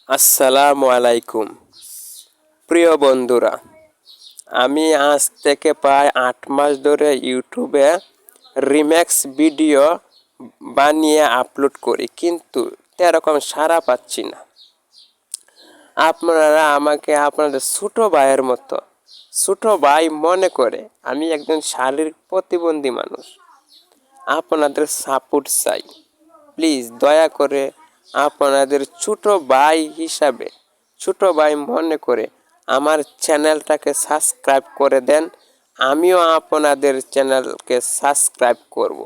আসসালামু আলাইকুম প্রিয় বন্ধুরা। আমি আজ থেকে প্রায় 8 মাস ধরে ইউটিউবে রিম্যাক্স ভিডিও বানিয়ে আপলোড করি, কিন্তু এরকম সাড়া পাচ্ছি না। আপনারা আমাকে আপনাদের ছোট ভাইয়ের মতো, ছোট ভাই মনে করে। আমি একজন শারীরিক প্রতিবন্ধী মানুষ, আপনাদের সাপোর্ট চাই। প্লিজ দয়া করে আপনাদের ছোট ভাই হিসাবে, ছোট ভাই মনে করে আমার চ্যানেলটাকে সাবস্ক্রাইব করে দেন। আমিও আপনাদের চ্যানেলকে সাবস্ক্রাইব করব।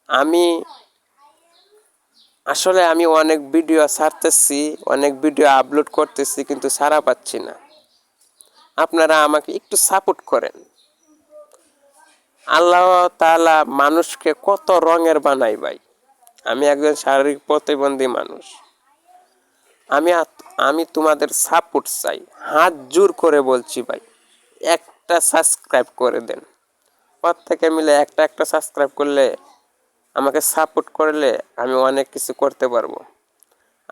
আমি আমি অনেক ভিডিও ছাড়তেছি, অনেক ভিডিও আপলোড করতেছি, কিন্তু সাড়া পাচ্ছি না। আপনারা আমাকে একটু সাপোর্ট করেন। আল্লাহ তাআলা মানুষকে কত রঙের বানাই ভাই। আমি একজন শারীরিক প্রতিবন্ধী মানুষ। আমি তোমাদের সাপোর্ট চাই, হাত জোর করে বলছি ভাই। একটা সাবস্ক্রাইব করে দেন। প্রত্যেকে মিলে একটা একটা সাবস্ক্রাইব করলে, আমাকে সাপোর্ট করলে আমি অনেক কিছু করতে পারবো।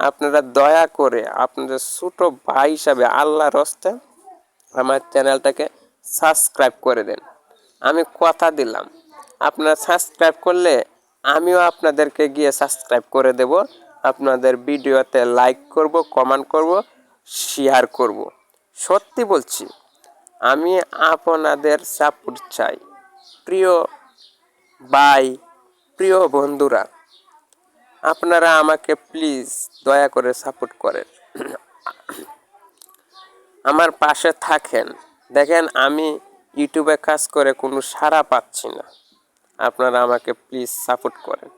আপনারা দয়া করে আপনাদের ছোট ভাই হিসাবে আল্লাহর হস্তে আমার চ্যানেলটাকে সাবস্ক্রাইব করে দেন। আমি কথা দিলাম, আপনারা সাবস্ক্রাইব করলে আমিও আপনাদেরকে গিয়ে সাবস্ক্রাইব করে দেব। আপনাদের ভিডিওতে লাইক করব, কমেন্ট করব, শেয়ার করব। সত্যি বলছি, আমি আপনাদের সাপোর্ট চাই। প্রিয় ভাই, প্রিয় বন্ধুরা, আপনারা আমাকে প্লিজ দয়া করে সাপোর্ট করেন, আমার পাশে থাকেন। দেখেন আমি ইউটিউবে কাজ করে কোনো সাড়া পাচ্ছি না, আপনারা আমাকে প্লিজ সাপোর্ট করেন।